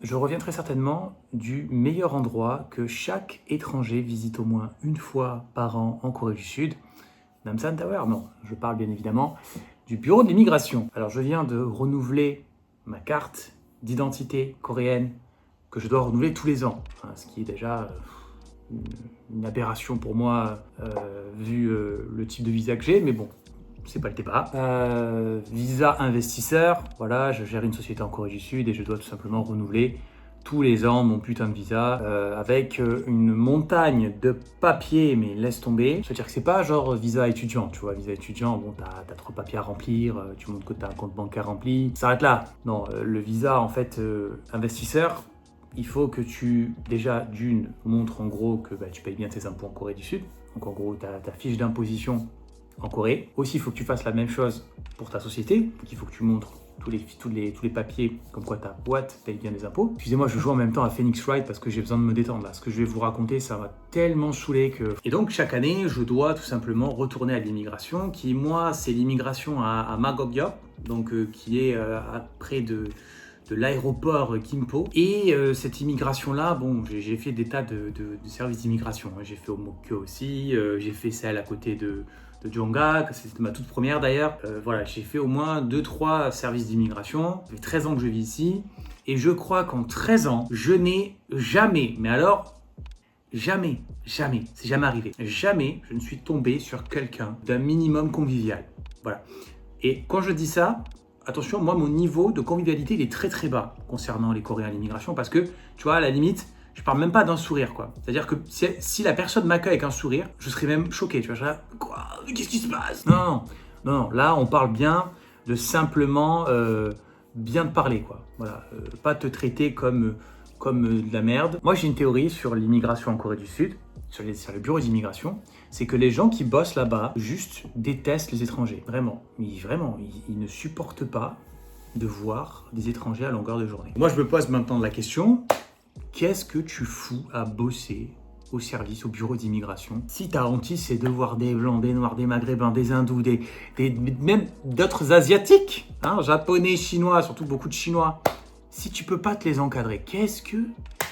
Je reviens très certainement du meilleur endroit que chaque étranger visite au moins une fois par an en Corée du Sud, Namsan Tower. Non, je parle bien évidemment du bureau de l'immigration. Alors je viens de renouveler ma carte d'identité coréenne que je dois renouveler tous les ans, ce qui est déjà une aberration pour moi vu le type de visa que j'ai, mais bon, c'est pas le débat. Visa investisseur, voilà, je gère une société en Corée du Sud et je dois tout simplement renouveler tous les ans mon putain de visa avec une montagne de papiers, mais laisse tomber. C'est-à-dire que c'est pas genre visa étudiant, tu vois, visa étudiant, bon, t'as 3 papiers à remplir, tu montres que t'as un compte bancaire rempli, ça s'arrête là. Non, le visa en fait investisseur, il faut que tu, déjà, d'une, montres en gros que tu payes bien tes impôts en Corée du Sud. Donc en gros, ta fiche d'imposition en Corée. Aussi, il faut que tu fasses la même chose pour ta société. Donc il faut que tu montres tous les papiers comme quoi ta boîte paye bien les impôts. Excusez-moi, je joue en même temps à Phoenix Wright parce que j'ai besoin de me détendre là. Ce que je vais vous raconter, ça va tellement saouler que... Et donc, chaque année, je dois tout simplement retourner à l'immigration qui, moi, c'est l'immigration à Magogyeop, donc qui est près de l'aéroport Gimpo. Et cette immigration-là, bon, j'ai fait des tas de services d'immigration. J'ai fait au Mokyo aussi, j'ai fait celle à côté de Jonga, c'était ma toute première d'ailleurs. Voilà, j'ai fait au moins 2-3 services d'immigration. Ça fait 13 ans que je vis ici. Et je crois qu'en 13 ans, je n'ai jamais, mais alors jamais, c'est jamais arrivé. Jamais je ne suis tombé sur quelqu'un d'un minimum convivial. Voilà. Et quand je dis ça, attention, moi, mon niveau de convivialité, il est très très bas concernant les Coréens à l'immigration parce que, tu vois, à la limite, je parle même pas d'un sourire, quoi. C'est-à-dire que si la personne m'accueille avec un sourire, je serais même choqué, tu vois. Je serais là, quoi? Qu'est-ce qui se passe? Non, là, on parle bien de simplement bien te parler, quoi. Voilà, pas te traiter comme de la merde. Moi, j'ai une théorie sur l'immigration en Corée du Sud, sur le bureau d'immigration, c'est que les gens qui bossent là-bas juste détestent les étrangers, vraiment. Ils ne supportent pas de voir des étrangers à longueur de journée. Moi, je me pose maintenant la question, qu'est-ce que tu fous à bosser au service, au bureau d'immigration, si ta hantise c'est de voir des blancs, des noirs, des maghrébins, des hindous, même d'autres asiatiques, japonais, chinois, surtout beaucoup de chinois, si tu peux pas te les encadrer, qu'est-ce que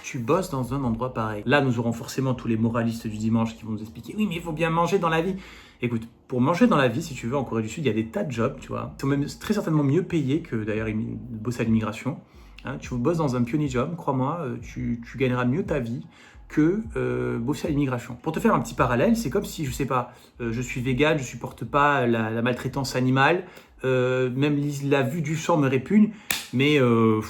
tu bosses dans un endroit pareil? Là, nous aurons forcément tous les moralistes du dimanche qui vont nous expliquer « Oui, mais il faut bien manger dans la vie ». Écoute, pour manger dans la vie, si tu veux, en Corée du Sud, il y a des tas de jobs, tu vois. Ils sont même très certainement mieux payés que d'ailleurs bosser à l'immigration. Tu bosses dans un pionnier job, crois-moi, tu gagneras mieux ta vie que bosser à l'immigration. Pour te faire un petit parallèle, c'est comme si, je sais pas, je suis vegan, je supporte pas la maltraitance animale, même la vue du sang me répugne, mais je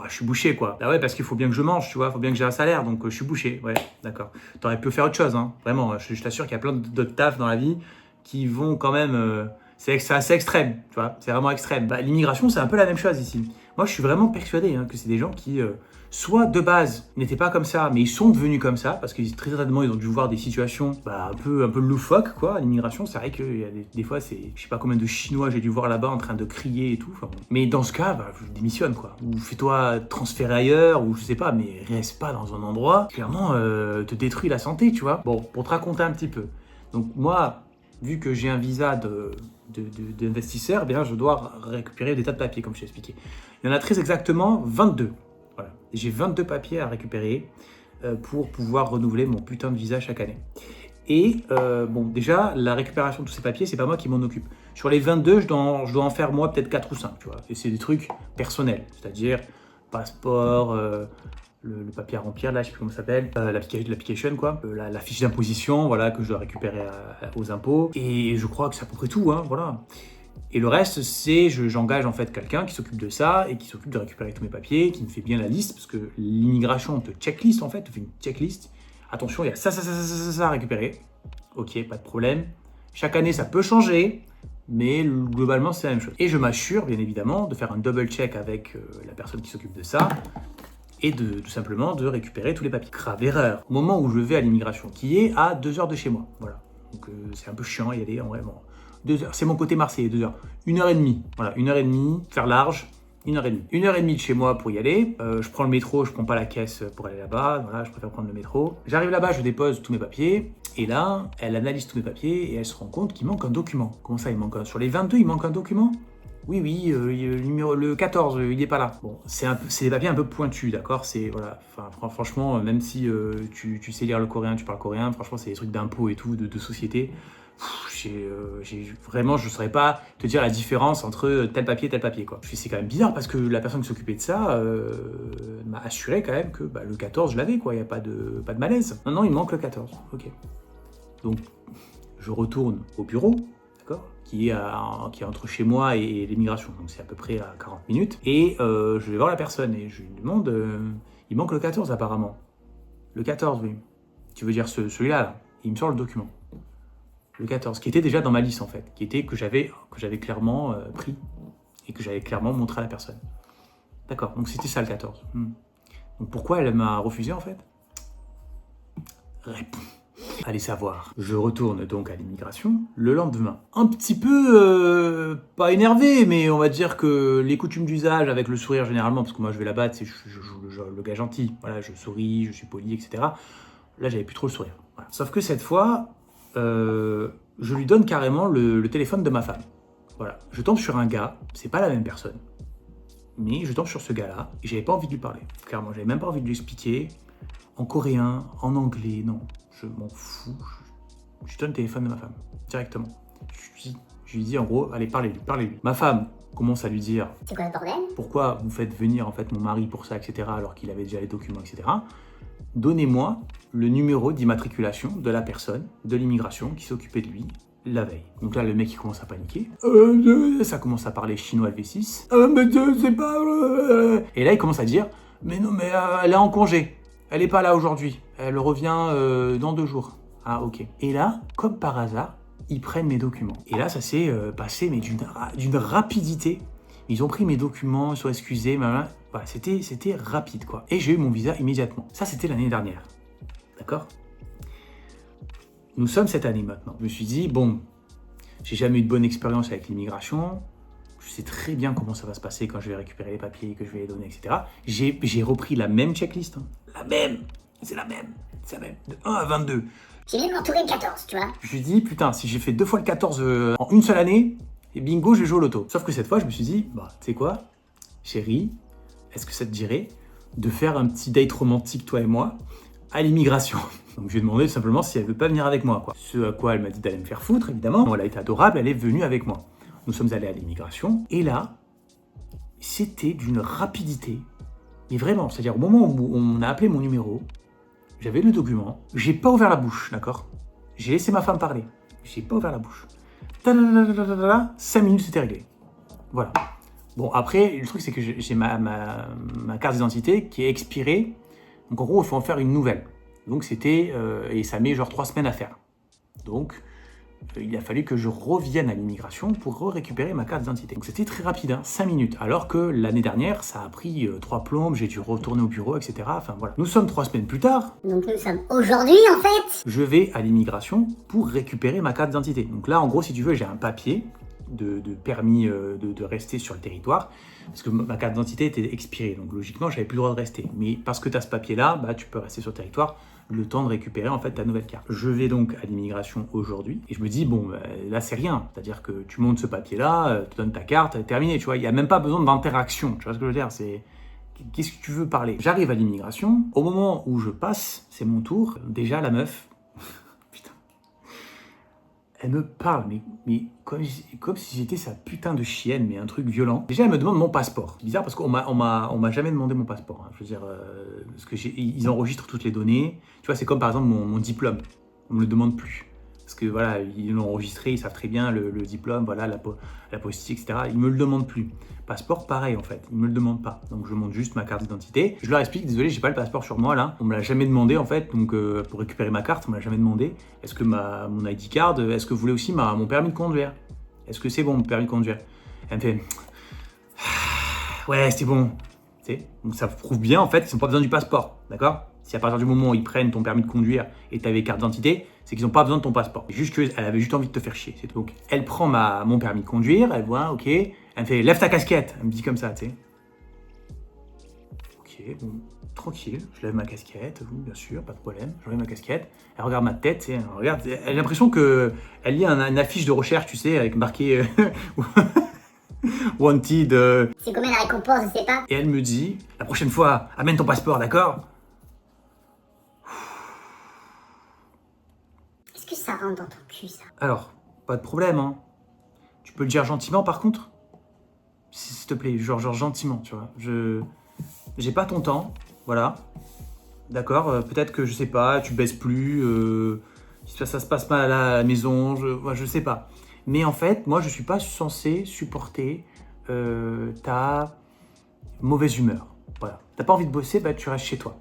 suis bouché, quoi. Bah ouais, parce qu'il faut bien que je mange, tu vois, il faut bien que j'ai un salaire, donc je suis bouché, ouais, d'accord. T'aurais pu faire autre chose, vraiment, je t'assure qu'il y a plein d'autres tafs dans la vie qui vont quand même... c'est assez extrême, tu vois, c'est vraiment extrême. L'immigration, c'est un peu la même chose ici. Moi, je suis vraiment persuadé que c'est des gens qui, soit de base, n'étaient pas comme ça, mais ils sont devenus comme ça, parce que très certainement, ils ont dû voir des situations un peu loufoques, quoi, à l'immigration. C'est vrai qu'il y a des fois, je sais pas combien de Chinois j'ai dû voir là-bas en train de crier et tout. Bon. Mais dans ce cas, je démissionne, quoi. Ou fais-toi transférer ailleurs, ou je sais pas, mais reste pas dans un endroit, clairement, te détruit la santé, tu vois. Bon, pour te raconter un petit peu. Donc moi, vu que j'ai un visa d'investisseur, je dois récupérer des tas de papiers, comme je t'ai expliqué. Il y en a très exactement 22. Voilà. J'ai 22 papiers à récupérer pour pouvoir renouveler mon putain de visa chaque année. Et déjà, la récupération de tous ces papiers, c'est pas moi qui m'en occupe. Sur les 22, je dois en faire moi peut-être 4 ou 5, tu vois. Et c'est des trucs personnels, c'est-à-dire passeport, le papier à remplir, là, je sais plus comment ça s'appelle, l'application, quoi, la fiche d'imposition, voilà, que je dois récupérer aux impôts. Et je crois que c'est à peu près tout, voilà. Et le reste, c'est j'engage en fait quelqu'un qui s'occupe de ça et qui s'occupe de récupérer tous mes papiers, qui me fait bien la liste, parce que l'immigration te checklist en fait, te fait une checklist. Attention, il y a ça à récupérer. Ok, pas de problème. Chaque année, ça peut changer, mais globalement, c'est la même chose. Et je m'assure, bien évidemment, de faire un double check avec la personne qui s'occupe de ça et tout simplement de récupérer tous les papiers. Grave erreur. Au moment où je vais à l'immigration, qui est à 2 heures de chez moi, voilà. Donc c'est un peu chiant y aller en vrai. Bon. 2 heures, c'est mon côté marseillais, 2 heures. 1h30, voilà, 1h30, faire large, 1h30. 1h30 de chez moi pour y aller. Je prends le métro, je prends pas la caisse pour aller là-bas, voilà, je préfère prendre le métro. J'arrive là-bas, je dépose tous mes papiers, et là, elle analyse tous mes papiers, et elle se rend compte qu'il manque un document. Comment ça, il manque un? Sur les 22, il manque un document? Oui, le 14, il est pas là. Bon, c'est des papiers un peu pointus, d'accord? C'est, voilà, enfin, franchement, même si tu sais lire le coréen, tu parles coréen, franchement, c'est des trucs d'impôts et tout, de société. Vraiment, je ne saurais pas te dire la différence entre tel papier et tel papier, quoi. C'est quand même bizarre parce que la personne qui s'occupait de ça m'a assuré quand même que le 14, je l'avais, quoi. Il n'y a pas de malaise. Non, il manque le 14. Ok. Donc, je retourne au bureau, d'accord, qui est entre chez moi et l'immigration. Donc, c'est à peu près à 40 minutes. Et je vais voir la personne et je lui demande, il manque le 14 apparemment. Le 14, oui. Tu veux dire celui-là, là. Il me sort le document. Le 14, qui était déjà dans ma liste en fait, que j'avais clairement pris et que j'avais clairement montré à la personne. D'accord, donc c'était ça le 14. Donc pourquoi elle m'a refusé en fait? Réponds. Allez savoir. Je retourne donc à l'immigration le lendemain. Un petit peu, pas énervé, mais on va dire que les coutumes d'usage avec le sourire généralement, parce que moi je vais là-bas, je joue le gars gentil. Voilà, je souris, je suis poli, etc. Là, j'avais plus trop le sourire. Voilà. Sauf que cette fois, je lui donne carrément le téléphone de ma femme. Voilà. Je tombe sur un gars, c'est pas la même personne, mais je tombe sur ce gars-là et j'avais pas envie de lui parler. Clairement, j'avais même pas envie de lui expliquer en coréen, en anglais, non. Je m'en fous. Je donne le téléphone de ma femme directement. Je lui dis en gros, allez, parlez-lui. Ma femme commence à lui dire, c'est quoi le bordel? Pourquoi vous faites venir en fait mon mari pour ça, etc. alors qu'il avait déjà les documents, etc. Donnez-moi le numéro d'immatriculation de la personne de l'immigration qui s'occupait de lui la veille. Donc là, le mec, il commence à paniquer. Ça commence à parler chinois LV6. Mais je sais pas. Et là, il commence à dire, mais non, mais elle est en congé. Elle est pas là aujourd'hui. Elle revient dans 2 jours. Ah, ok. Et là, comme par hasard, ils prennent mes documents. Et là, ça s'est passé, mais d'une rapidité. Ils ont pris mes documents, ils sont excusés, voilà, c'était rapide, quoi. Et j'ai eu mon visa immédiatement. Ça, c'était l'année dernière. D'accord? Nous sommes cette année maintenant. Je me suis dit, bon, j'ai jamais eu de bonne expérience avec l'immigration. Je sais très bien comment ça va se passer quand je vais récupérer les papiers, que je vais les donner, etc. J'ai repris la même checklist. Hein. La même. C'est la même. C'est la même. De 1 à 22. J'ai bien m'entourer le 14, tu vois. Je me suis dit, putain, si j'ai fait 2 fois le 14 en une seule année, et bingo, je joue au loto. Sauf que cette fois, je me suis dit, tu sais quoi, chérie, est-ce que ça te dirait de faire un petit date romantique, toi et moi, à l'immigration? Donc je lui ai demandé tout simplement si elle veut pas venir avec moi, quoi. Ce à quoi elle m'a dit d'aller me faire foutre, évidemment. Bon, elle a été adorable, elle est venue avec moi. Nous sommes allés à l'immigration, et là, c'était d'une rapidité. Mais vraiment, c'est-à-dire au moment où on a appelé mon numéro, j'avais le document, j'ai pas ouvert la bouche, d'accord? J'ai laissé ma femme parler, j'ai pas ouvert la bouche. 5 minutes, c'était réglé. Voilà. Bon, après, le truc, c'est que j'ai ma carte d'identité qui est expirée. Donc, en gros, il faut en faire une nouvelle. Donc, c'était... et ça met genre 3 semaines à faire. Donc, il a fallu que je revienne à l'immigration pour récupérer ma carte d'identité. Donc, c'était très rapide, hein, 5 minutes. Alors que l'année dernière, ça a pris 3 plombes, j'ai dû retourner au bureau, etc. Enfin, voilà. Nous sommes 3 semaines plus tard. Donc, nous sommes aujourd'hui, en fait. Je vais à l'immigration pour récupérer ma carte d'identité. Donc là, en gros, si tu veux, j'ai un papier de permis de rester sur le territoire, parce que ma carte d'identité était expirée, donc logiquement, j'avais plus le droit de rester. Mais parce que tu as ce papier-là, tu peux rester sur le territoire le temps de récupérer en fait ta nouvelle carte. Je vais donc à l'immigration aujourd'hui, et je me dis, bon, là, c'est rien. C'est-à-dire que tu montes ce papier-là, tu donnes ta carte, terminé, tu vois. Il n'y a même pas besoin d'interaction, tu vois ce que je veux dire, c'est... Qu'est-ce que tu veux parler? J'arrive à l'immigration, au moment où je passe, c'est mon tour, déjà la meuf, putain, elle me parle, mais comme si j'étais sa putain de chienne, mais un truc violent. Déjà, elle me demande mon passeport. C'est bizarre parce qu'on m'a jamais demandé mon passeport. Hein. Je veux dire, parce que ils enregistrent toutes les données. Tu vois, c'est comme par exemple mon diplôme. On me le demande plus. Parce que voilà, ils l'ont enregistré, ils savent très bien le diplôme, voilà, la postille, etc. Ils me le demandent plus. Passeport, pareil en fait, ils me le demandent pas. Donc je montre juste ma carte d'identité. Je leur explique, désolé, j'ai pas le passeport sur moi là. On me l'a jamais demandé en fait, donc pour récupérer ma carte, on me l'a jamais demandé. Est-ce que mon ID card, est-ce que vous voulez aussi mon permis de conduire? Est-ce que c'est bon, mon permis de conduire? Elle me fait, ouais, c'est bon. Donc ça prouve bien en fait qu'ils n'ont pas besoin du passeport, d'accord? Si à partir du moment où ils prennent ton permis de conduire et tu avais carte d'identité, c'est qu'ils n'ont pas besoin de ton passeport. Juste qu'elle avait juste envie de te faire chier, c'est tout. Donc elle prend mon permis de conduire, elle voit, ok, elle me fait lève ta casquette, elle me dit comme ça, tu sais. Ok, bon, tranquille, je lève ma casquette, oui, bien sûr, pas de problème, je lève ma casquette, elle regarde ma tête, tu sais, elle a l'impression qu'elle lit une affiche de recherche, tu sais, avec marqué wanted. C'est combien la récompense, je sais pas. Et elle me dit, la prochaine fois, amène ton passeport, d'accord? Est-ce que ça rentre dans ton cul, ça? Alors, pas de problème, hein. Tu peux le dire gentiment, par contre? S'il te plaît, genre gentiment, tu vois. J'ai pas ton temps, voilà. D'accord, peut-être que, je sais pas, tu baisses plus, ça se passe mal à la maison, je sais pas. Mais en fait, moi, je suis pas censé supporter ta mauvaise humeur. Voilà. T'as pas envie de bosser, bah tu restes chez toi.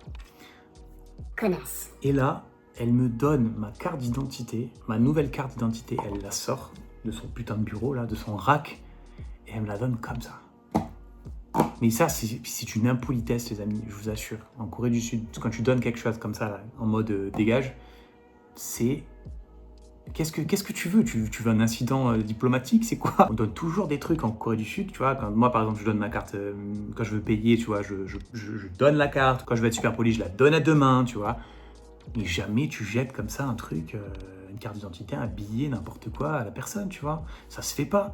Connasse. Et là, elle me donne ma carte d'identité, ma nouvelle carte d'identité, elle la sort de son putain de bureau, là, de son rack, et elle me la donne comme ça. Mais ça, c'est une impolitesse, les amis, je vous assure. En Corée du Sud, quand tu donnes quelque chose comme ça, là, en mode dégage, c'est... Qu'est-ce que tu veux? Tu veux un incident diplomatique? C'est quoi? On donne toujours des trucs en Corée du Sud, tu vois. Quand moi, par exemple, je donne ma carte, quand je veux payer, tu vois, je donne la carte. Quand je veux être super poli, je la donne à deux mains, tu vois. Mais jamais tu jettes comme ça un truc, une carte d'identité, un billet, n'importe quoi à la personne, tu vois. Ça se fait pas.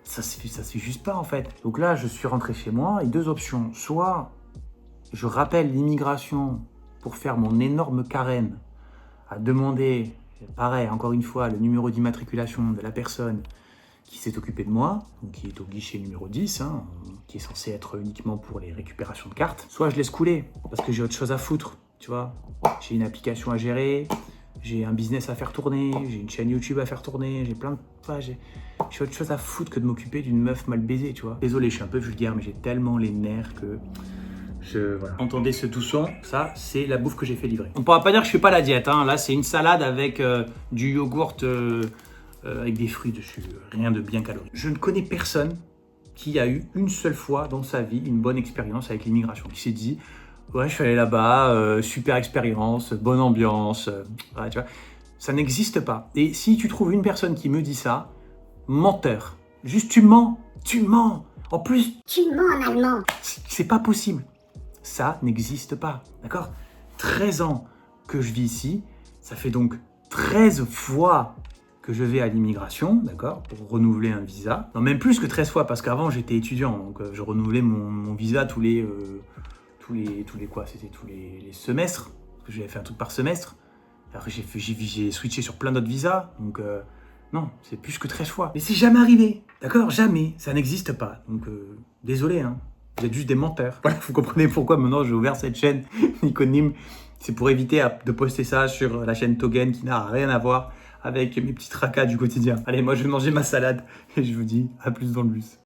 Ça se fait juste pas, en fait. Donc là, je suis rentré chez moi et deux options. Soit je rappelle l'immigration pour faire mon énorme carène à demander, pareil, encore une fois, le numéro d'immatriculation de la personne qui s'est occupée de moi, donc qui est au guichet numéro 10, hein, qui est censé être uniquement pour les récupérations de cartes. Soit je laisse couler, parce que j'ai autre chose à foutre, tu vois. J'ai une application à gérer, j'ai un business à faire tourner, j'ai une chaîne YouTube à faire tourner, j'ai plein de... Enfin, j'ai autre chose à foutre que de m'occuper d'une meuf mal baisée, tu vois. Désolé, je suis un peu vulgaire, mais j'ai tellement les nerfs que... Voilà. Entendez ce doux son, ça c'est la bouffe que j'ai fait livrer. On pourra pas dire que je fais pas la diète, hein. Là c'est une salade avec du yogourt avec des fruits dessus, rien de bien calorique. Je ne connais personne qui a eu une seule fois dans sa vie une bonne expérience avec l'immigration, qui s'est dit ouais je suis allé là-bas, super expérience, bonne ambiance, ouais, tu vois. Ça n'existe pas. Et si tu trouves une personne qui me dit ça, menteur. Juste tu mens. En plus, Tu mens en allemand. c'est pas possible. Ça n'existe pas, d'accord? 13 ans que je vis ici, ça fait donc 13 fois que je vais à l'immigration, d'accord? Pour renouveler un visa. Non, même plus que 13 fois, parce qu'avant j'étais étudiant, donc je renouvelais mon visa tous les semestres, parce que j'avais fait un truc par semestre. Après j'ai switché sur plein d'autres visas, donc non, c'est plus que 13 fois. Mais c'est jamais arrivé, d'accord? Jamais, ça n'existe pas, donc désolé, hein. Vous êtes juste des menteurs. Voilà, vous comprenez pourquoi maintenant j'ai ouvert cette chaîne Niconim. C'est pour éviter de poster ça sur la chaîne Togen qui n'a rien à voir avec mes petits tracas du quotidien. Allez, moi je vais manger ma salade et je vous dis à plus dans le bus.